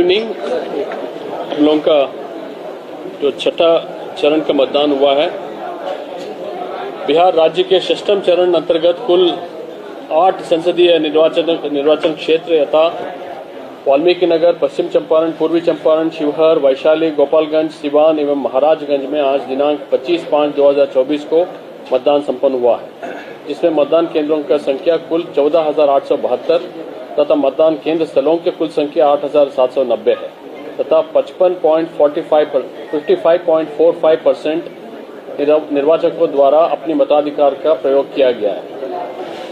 Evening. हम लोगों का जो छठा चरण का मतदान हुआ है, बिहार राज्य के षष्ठम चरण अंतर्गत कुल 8 संसदीय निर्वाचन क्षेत्र यथा वाल्मीकि नगर, पश्चिम चंपारण, पूर्वी चंपारण, शिवहर, वैशाली, गोपालगंज, सिवान एवं महाराजगंज में आज दिनांक 25/5/2024 को मतदान संपन्न हुआ है, जिसमें मतदान केंद्रों की संख्या कुल 14,872 तथा मतदान केंद्र स्थलों की कुल संख्या 8,790 है तथा 55.45% निर्वाचकों द्वारा अपने मताधिकार का प्रयोग किया गया है।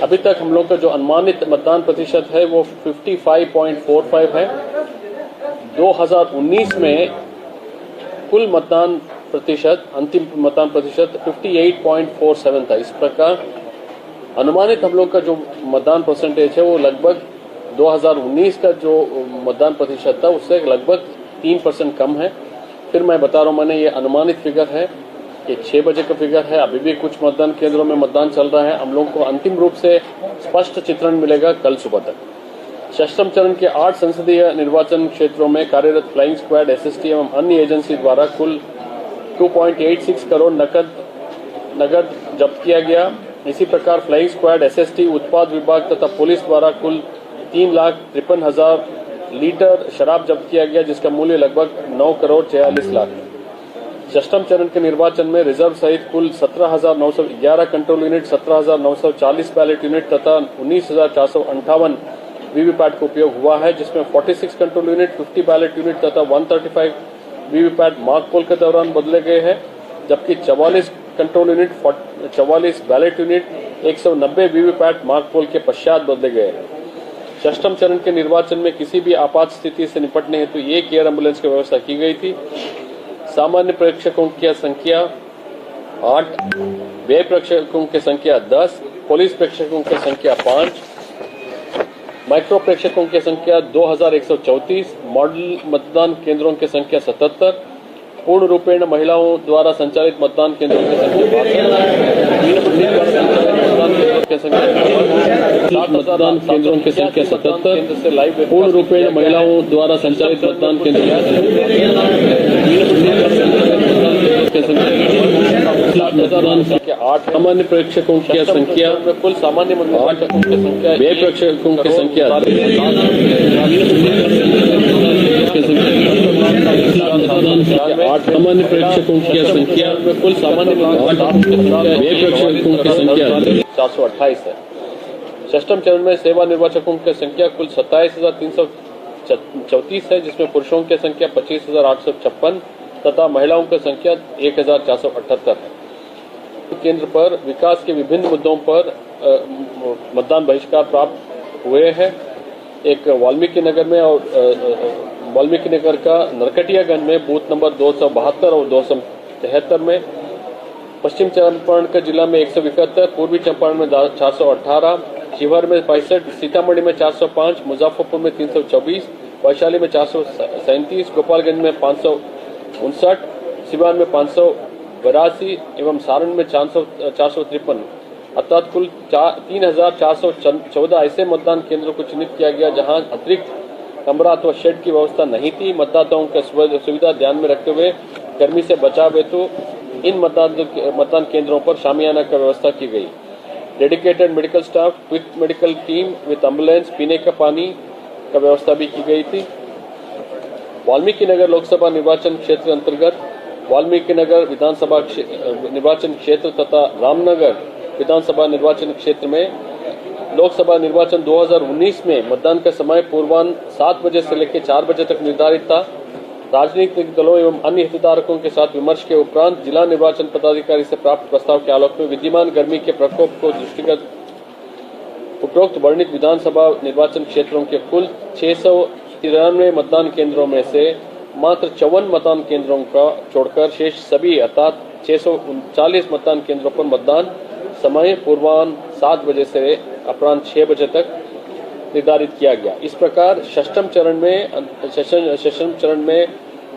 अभी तक हम लोग का जो अनुमानित मतदान प्रतिशत है वो 55.45 है। 2019 में कुल मतदान प्रतिशत, अंतिम मतदान प्रतिशत 58.47 था। इस प्रकार अनुमानित हम लोग का जो मतदान परसेंटेज है वो लगभग 2019 का जो मतदान प्रतिशत था उससे लगभग 3% कम है। फिर मैं बता रहा हूँ, मैंने ये अनुमानित फिगर है, ये 6 बजे का फिगर है। अभी भी कुछ मतदान केंद्रों में मतदान चल रहा है। हम लोग को अंतिम रूप से स्पष्ट चित्रण मिलेगा कल सुबह तक। षष्ठम चरण के 8 संसदीय निर्वाचन क्षेत्रों में कार्यरत फ्लाइंग स्क्वाड, एसएसटी एवं अन्य एजेंसी द्वारा कुल 2.86 करोड़ नकद जब्त किया गया। इसी प्रकार फ्लाइंग स्क्वाड, एसएसटी, उत्पाद विभाग तथा पुलिस द्वारा कुल 3,53,000 लीटर शराब जब्त किया गया, जिसका मूल्य लगभग 9,46,00,000 है। षष्ठम चरण के निर्वाचन में रिजर्व सहित कुल 17,911 कंट्रोल यूनिट, 17,940 बैलेट यूनिट तथा 19,458 वीवीपैट का उपयोग हुआ है, जिसमें 46 कंट्रोल यूनिट, 50 बैलेट यूनिट तथा 135 वीवीपैट मॉक पोल के दौरान बदले गए हैं, जबकि 44 control unit, 44 ballot unit, 190 VVPAT mock poll के पश्चात बदले गए हैं। षष्ठम चरण के निर्वाचन में किसी भी आपात स्थिति से निपटने हेतु एक एयर एम्बुलेंस की व्यवस्था की गई थी। सामान्य प्रेक्षकों की संख्या 8, व्यय प्रेक्षकों की संख्या 10, पुलिस प्रेक्षकों की संख्या 5, माइक्रो प्रेक्षकों की संख्या 2,134, मॉडल मतदान केंद्रों की संख्या 77, पूर्ण रूपेण महिलाओं द्वारा संचालित मतदान केंद्रों की संख्या मतदान केंद्रों की संख्या 77, पूर्ण रूपेण महिलाओं द्वारा संचालित मतदान केंद्रों की 8, सामान्य प्रेक्षकों की संख्या कुल सामान्य मतदान की संख्या, व्यय प्रेक्षकों की संख्या 8, सामान्य प्रेक्षकों की संख्या कुल सामान्य व्यय प्रेक्षकों की संख्या 428 है। षष्ठम चरण में सेवा निर्वाचकों की संख्या कुल 27,334 है, जिसमें पुरुषों की संख्या 25,856 तथा महिलाओं की संख्या 1,478 है। केंद्र पर विकास के विभिन्न मुद्दों पर मतदान बहिष्कार प्राप्त हुए हैं। एक वाल्मीकि नगर में और वाल्मीकि नगर का नरकटियागंज में बूथ नंबर 272 और 273 में, पश्चिम चंपारण के जिला में 171, पूर्वी चंपारण में 418, शिवहर में 65, सीतामढ़ी में 405, मुजफ्फरपुर में 324, वैशाली में 437, गोपालगंज में 559, सिवान में 582 एवं सारण में 453, अर्थात कुल 3,414 ऐसे मतदान केंद्रों को चिन्हित किया गया जहां अतिरिक्त कमरा अथवा शेड की व्यवस्था नहीं थी। मतदाताओं की सुविधा ध्यान में रखते हुए गर्मी से बचाव हेतु इन मतदान केंद्रों पर शामियाना की व्यवस्था की गई। Dedicated medical staff, quick medical team with ambulance, पीने का पानी का व्यवस्था भी की गई थी। वाल्मीकि नगर लोकसभा निर्वाचन क्षेत्र अंतर्गत वाल्मीकि नगर विधानसभा निर्वाचन क्षेत्र तथा रामनगर विधानसभा निर्वाचन क्षेत्र में लोकसभा निर्वाचन 2019 में मतदान का समय पूर्वाह्न 7 बजे से लेकर 4 बजे तक निर्धारित था। राजनीतिक दलों एवं अन्य हितधारकों के साथ विमर्श के उपरांत जिला निर्वाचन पदाधिकारी से प्राप्त प्रस्ताव के आलोक में विद्यमान गर्मी के प्रकोप को दृष्टिगत उपरोक्त वर्णित विधानसभा निर्वाचन क्षेत्रों के कुल 693 मतदान केंद्रों में से मात्र 54 मतदान केंद्रों का छोड़कर शेष सभी अर्थात 639 मतदान केंद्रों पर मतदान समय पूर्वाह्न 7 बजे से अपराह्न 6 बजे तक निर्धारित किया गया। इस प्रकार षष्ठम चरण में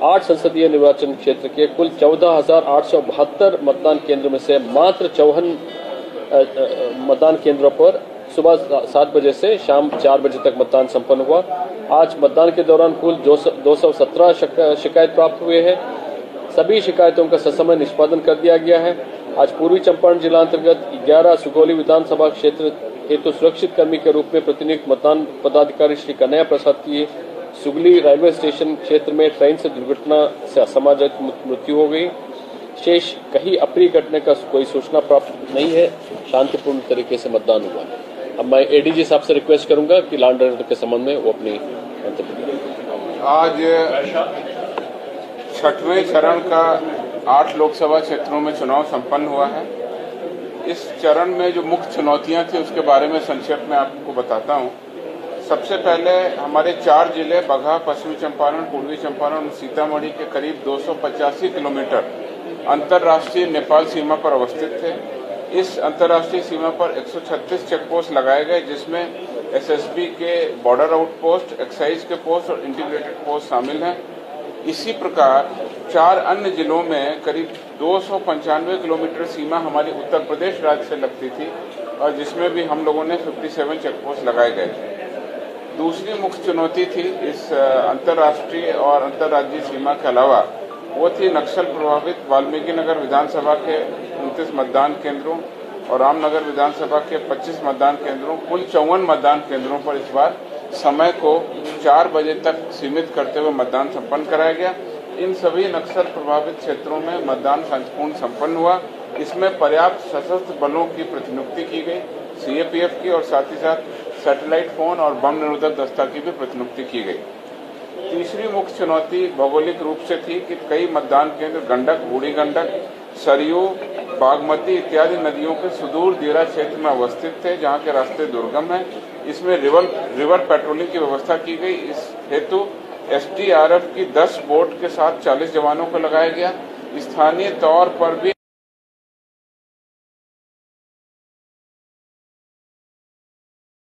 8 संसदीय निर्वाचन क्षेत्र के कुल 14,872 मतदान केंद्र में से मात्र 54 मतदान केंद्रों पर सुबह 7 बजे से शाम 4 बजे तक मतदान संपन्न हुआ। आज मतदान के दौरान कुल 217 शिकायत प्राप्त हुए हैं। सभी शिकायतों का ससमय निष्पादन कर दिया गया है। आज पूर्वी चंपारण जिला अंतर्गत 11 सुगौली विधानसभा क्षेत्र हेतु सुरक्षित कर्मी के रूप में प्रतिनियुक्त मतदान पदाधिकारी श्री कन्हैया प्रसाद की सुगली रेलवे स्टेशन क्षेत्र में ट्रेन से दुर्घटना से असामाजिक मृत्यु हो गई। शेष कहीं अप्रिय घटने का कोई सूचना प्राप्त नहीं है। शांतिपूर्ण तरीके से मतदान हुआ है। अब मैं एडीजी साहब से रिक्वेस्ट करूंगा कि लॉ एंड ऑर्डर के संबंध में वो अपनी मंतव्य दें। आज 6वें चरण का 8 लोकसभा क्षेत्रों में चुनाव संपन्न हुआ है। इस चरण में जो मुख्य चुनौतियां थी उसके बारे में संक्षेप में आपको बताता हूं। सबसे पहले हमारे 4 जिले बगहा, पश्चिमी चंपारण, पूर्वी चंपारण और सीतामढ़ी के करीब 285 किलोमीटर अंतर्राष्ट्रीय नेपाल सीमा पर अवस्थित थे। इस अंतर्राष्ट्रीय सीमा पर 136 चेकपोस्ट लगाए गए, जिसमें एसएसबी के बॉर्डर आउटपोस्ट, एक्साइज के पोस्ट और इंटीग्रेटेड पोस्ट शामिल हैं। इसी प्रकार 4 अन्य जिलों में करीब 295 किलोमीटर सीमा हमारी उत्तर प्रदेश राज्य से लगती थी और जिसमें भी हम लोगों ने 57 चेकपोस्ट लगाए गए थे। दूसरी मुख्य चुनौती थी इस अंतर्राष्ट्रीय और अंतर्राज्यीय सीमा के अलावा वो थी नक्सल प्रभावित वाल्मीकि नगर विधानसभा के 29 मतदान केंद्रों और रामनगर विधानसभा के 25 मतदान केंद्रों, कुल 54 मतदान केंद्रों पर इस बार समय को 4 बजे तक सीमित करते हुए मतदान संपन्न कराया गया। इन सभी नक्सल प्रभावित क्षेत्रों में मतदान शांतिपूर्ण संपन्न हुआ। इसमें पर्याप्त सशस्त्र बलों की प्रतिनियुक्ति की गई, सीएपीएफ की, और साथ ही साथ सैटेलाइट फोन और बम निरोधक दस्ता की भी प्रतिनियुक्ति की गई। तीसरी मुख्य चुनौती भौगोलिक रूप से थी कि कई मतदान केंद्र गंडक, बूढ़ी गंडक, सरयू, बागमती इत्यादि नदियों के सुदूर दियरा क्षेत्र में अवस्थित थे, जहां के रास्ते दुर्गम हैं। इसमें रिवर पेट्रोलिंग की व्यवस्था की गई। इस हेतु एसडीआरएफ की 10 बोट के साथ 40 जवानों को लगाया गया। स्थानीय तौर पर भी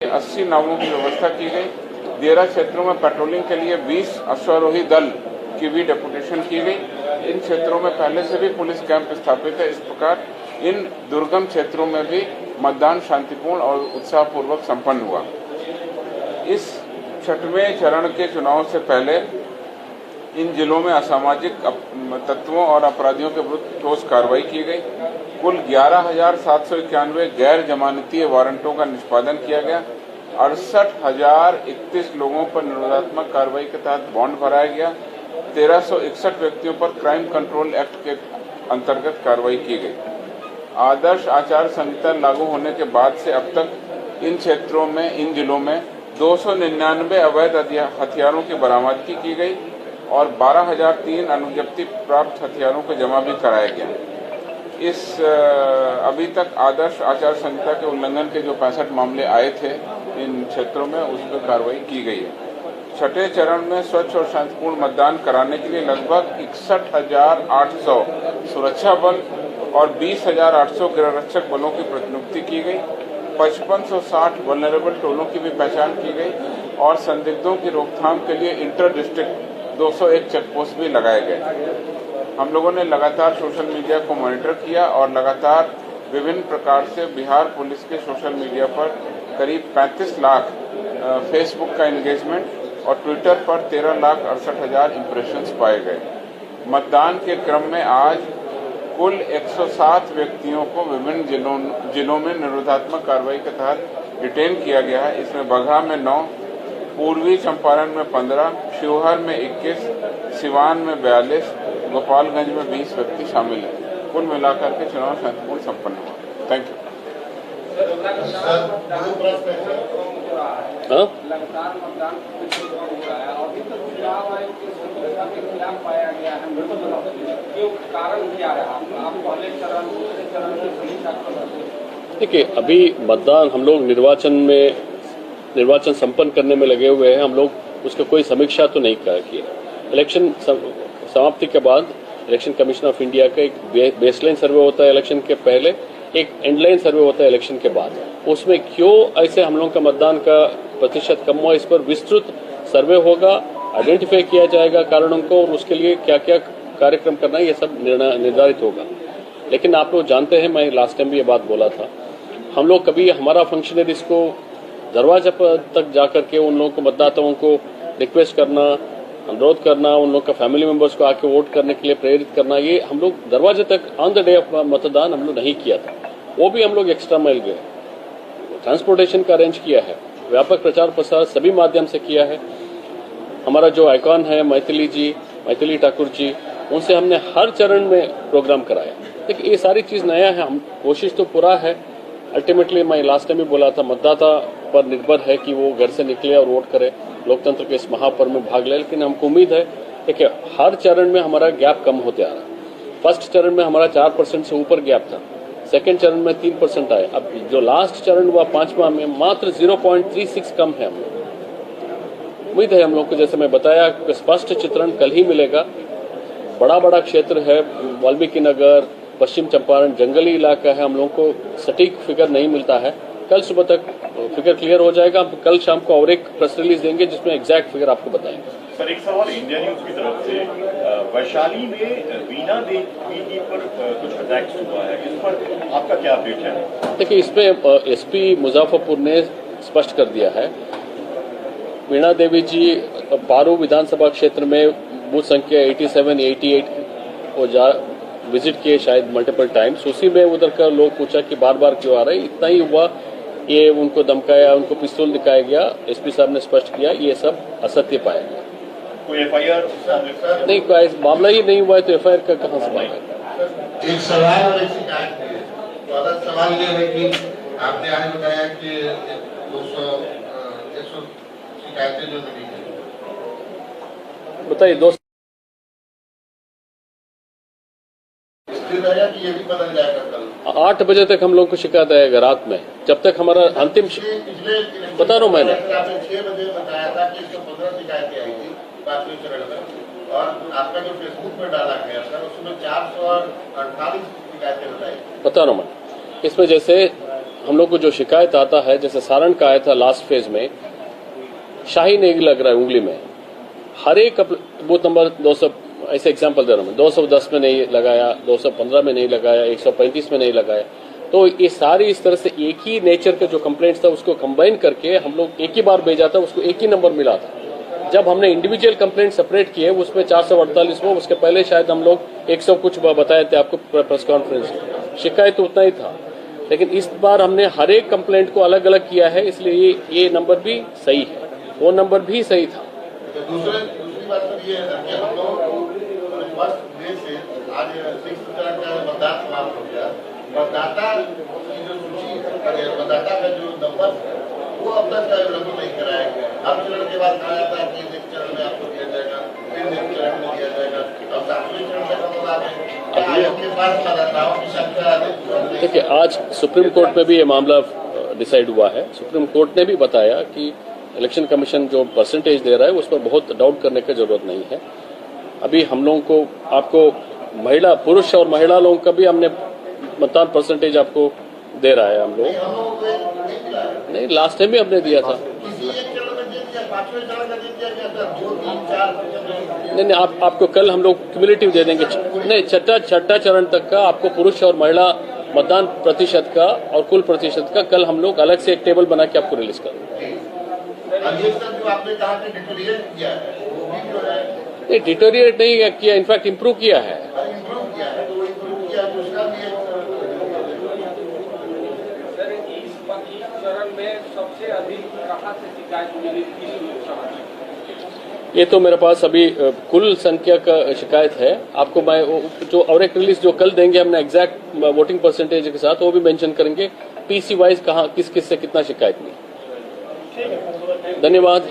80 नावों की व्यवस्था की गई। दियरा क्षेत्रों में पेट्रोलिंग के लिए 20 अश्वारोही दल की भी डेपुटेशन की गई। इन क्षेत्रों में पहले से भी पुलिस कैंप स्थापित है। इस प्रकार इन दुर्गम क्षेत्रों में भी मतदान शांतिपूर्ण और उत्साहपूर्वक संपन्न हुआ। इस 6वें चरण के चुनाव से पहले इन जिलों में असामाजिक तत्वों और अपराधियों के विरुद्ध ठोस कार्रवाई की गई। कुल 11,791 गैर जमानतीय वारंटों का निष्पादन किया गया। 68,031 लोगों पर निरोधात्मक कार्रवाई के तहत बॉन्ड भराया गया। 1361 व्यक्तियों पर क्राइम कंट्रोल एक्ट के अंतर्गत कार्रवाई की गई। आदर्श आचार संहिता लागू होने के बाद से अब तक इन क्षेत्रों में, इन जिलों में 299 अवैध हथियारों की बरामदगी की गई और 12,003 अनुज्ञप्ति प्राप्त हथियारों को जमा भी कराया गया। अभी तक आदर्श आचार संहिता के उल्लंघन के जो 65 मामले आए थे इन क्षेत्रों में, उस पर कार्रवाई की गई है। 6ठे चरण में स्वच्छ और शांतिपूर्ण मतदान कराने के लिए लगभग 61,800 सुरक्षा बल और 20,800 गृहरक्षक बलों की प्रतिनियुक्ति की गई। 5560 वल्नरेबल टोलों की भी पहचान की गई और संदिग्धों की रोकथाम के लिए इंटर डिस्ट्रिक्ट 201 चेकपोस्ट भी लगाए गए। हम लोगों ने लगातार सोशल मीडिया को मॉनिटर किया और लगातार विभिन्न प्रकार से बिहार पुलिस के सोशल मीडिया पर करीब 35 लाख फेसबुक का एंगेजमेंट और ट्विटर पर 13,68,000 इम्प्रेशंस पाए गए। मतदान के क्रम में आज कुल 107 व्यक्तियों को विभिन्न जिलों में निरोधात्मक कार्रवाई के तहत डिटेन किया गया है। इसमें बगहा में 9, पूर्वी चंपारण में 15, शिवहर में 21, सिवान में 42, गोपालगंज में 20 व्यक्ति शामिल हैं। कुल मिलाकर के चुनाव शांतिपूर्ण संपन्न हुआ। Thank you. लगातार मतदान हो रहा है और अभी तक चुनाव आयोग की स्वतंत्रता के खिलाफ पाया गया है, क्यों, कारण क्या है? आप पहले चरण, दूसरे चरण की समीक्षा कर रहे हैं। देखिए, अभी मतदान हम लोग निर्वाचन संपन्न करने में लगे हुए हैं। हम लोग उसका कोई समीक्षा तो नहीं किए। इलेक्शन समाप्ति के बाद इलेक्शन कमीशन ऑफ इंडिया का एक बेसलाइन सर्वे होता है इलेक्शन के पहले, एक एंडलाइन सर्वे होता है इलेक्शन के बाद। उसमें क्यों ऐसे हम लोगों का मतदान का प्रतिशत कम हुआ, इस पर विस्तृत सर्वे होगा, आइडेंटिफाई किया जाएगा कारणों को और उसके लिए क्या क्या कार्यक्रम करना है, ये सब निर्धारित होगा। लेकिन आप लोग जानते हैं, मैं लास्ट टाइम भी ये बात बोला था, हम लोग कभी हमारा फंक्शनरीज को दरवाजा पर तक जाकर के उन लोगों को मतदाताओं को रिक्वेस्ट करना, अनुरोध करना, उन लोग का फैमिली मेंबर्स को आके वोट करने के लिए प्रेरित करना, ये हम लोग दरवाजे तक ऑन द डे ऑफ मतदान हम लोग नहीं किया था। वो भी हम लोग एक्स्ट्रा माइल गए, ट्रांसपोर्टेशन का अरेंज किया है, व्यापक प्रचार प्रसार सभी माध्यम से किया है। हमारा जो आइकॉन है मैथिली ठाकुर जी, उनसे हमने हर चरण में प्रोग्राम कराया। देखिए ये सारी चीज नया है, हम कोशिश तो पूरा है। अल्टीमेटली मैं लास्ट टाइम भी बोला था, मतदाता पर निर्भर है कि वो घर से निकले और वोट करे, लोकतंत्र के इस महापर्व में भाग ले। लेकिन हमको उम्मीद है देखिए हर चरण में हमारा गैप कम होते आ रहा है। फर्स्ट चरण में हमारा 4% से ऊपर गैप था, सेकेंड चरण में 3% आए, अब जो लास्ट चरण हुआ 5वां में मात्र 0.36 कम है। हम लोग उम्मीद है हम लोग को, जैसे मैं बताया, स्पष्ट चित्रण कल ही मिलेगा। बड़ा क्षेत्र है, वाल्मीकि नगर, पश्चिम चंपारण जंगली इलाका है, हम लोगों को सटीक फिगर नहीं मिलता है। कल सुबह तक फिगर क्लियर हो जाएगा। हम कल शाम को और एक प्रेस रिलीज देंगे जिसमें एग्जैक्ट फिगर आपको बताएंगे। सर एक सवाल इंडिया न्यूज की तरफ से, वैशाली में वीणा देवी जी पर कुछ अटैक्स हुआ है, इस पर आपका क्या अपडेट है? देखिए इसमें एसपी मुजफ्फरपुर ने स्पष्ट कर दिया है, वीणा देवी जी पारू विधानसभा क्षेत्र में बूथ संख्या 87, 88 को विजिट किए शायद मल्टीपल टाइम्स। उसी में उधर का लोग पूछा कि बार बार क्यों आ रहे, इतना ही हुआ। ये उनको धमकाया, उनको पिस्तौल दिखाया गया। एसपी साहब ने स्पष्ट किया ये सब असत्य पाया गया। कोई एफआईआर नहीं, कोई मामला ही नहीं हुआ है तो एफआईआर का कहां से मांगा? एक सवाल और एक शिकायत है। तो अगर सवाल ये है कि आपने आज बताया कि 200 शिकायतें जो मिली है, बताइए। दोस्त कि ये भी बदल जाएगा कल 8 बजे तक हम लोग को शिकायत आएगा रात में, जब तक हमारा अंतिम बता रहा हूँ मैंने। आपने 6 बजे बताया था कि 115 शिकायतें आई थी 5वें चरण में, और आपका जो फेसबुक पर डाला गया था उसमें 448 शिकायतें बताई। बता रहा हूँ मैं। इसमें जैसे हम लोग को जो शिकायत आता है, जैसे सारण का आया था लास्ट फेज में, शाही नहीं लग रहा है उंगली में, हर एक बूथ नंबर 200, ऐसे एग्जांपल दे रहा हूं मैं, 210 में नहीं लगाया, 215 में नहीं लगाया, 135 में नहीं लगाया। तो ये सारी इस तरह से एक ही नेचर के जो कंप्लेंट्स था उसको कंबाइन करके हम लोग एक ही बार भेजा था, उसको एक ही नंबर मिला था। जब हमने इंडिविजुअल कंप्लेंट सेपरेट किए उसमें 448 में, उसके पहले शायद हम लोग 100 कुछ बताए थे आपको प्रेस कॉन्फ्रेंस में। शिकायत तो उतना ही था, लेकिन इस बार हमने हर एक कंप्लेंट को अलग अलग किया है, इसलिए ये नंबर भी सही है, वो नंबर भी सही था। दूसरी बात तो ये है कि हम लोग फर्स्ट डे से आज 6th चरण का मतदान समाप्त हो गया। मतदाता की जो सूची, मतदाता का जो नंबर, वो अब तक लागू नहीं कराया गया। हर चरण के बाद कहा जाता है कि इस चरण में आपको दिया जाएगा, फिर नेक्स्ट चरण में दिया जाएगा, और 7वें चरण में मतलब आयोग के पास मतदाताओं की संख्या। देखिए आज सुप्रीम कोर्ट में भी ये मामला डिसाइड हुआ है। सुप्रीम कोर्ट ने भी बताया कि इलेक्शन कमीशन जो परसेंटेज दे रहा है उस पर बहुत डाउट करने की जरूरत नहीं है। अभी हम लोगों को, आपको पुरुष और महिला लोगों का भी हमने मतदान परसेंटेज आपको दे रहा है हम लोग। नहीं, लास्ट टाइम भी हमने दिया था। नहीं, आपको कल हम लोग क्यूमुलेटिव दे देंगे। नहीं, छठा चरण तक का आपको पुरुष और महिला मतदान प्रतिशत का और कुल प्रतिशत का कल हम लोग अलग से एक टेबल बना के आपको रिलीज कर देंगे। जो आपने कहा कि डिटोरिएट किया है, वो भी जो है नहीं, डिटोरिएट नहीं किया, इनफैक्ट इम्प्रूव किया है। इम्प्रूव किया है, तो वो इम्प्रूव किया तो उसका भी सर इस चरण में सबसे अधिक कहाँ से शिकायत मिली, किस लोकसभा से? ये तो मेरे पास अभी कुल संख्या का शिकायत है। आपको मैं जो और एक रिलीज जो कल देंगे हमने एग्जैक्ट वोटिंग परसेंटेज के साथ, वो भी मेंशन करेंगे पीसी वाइज कहाँ किस किस से कितना शिकायत मिली। धन्यवाद।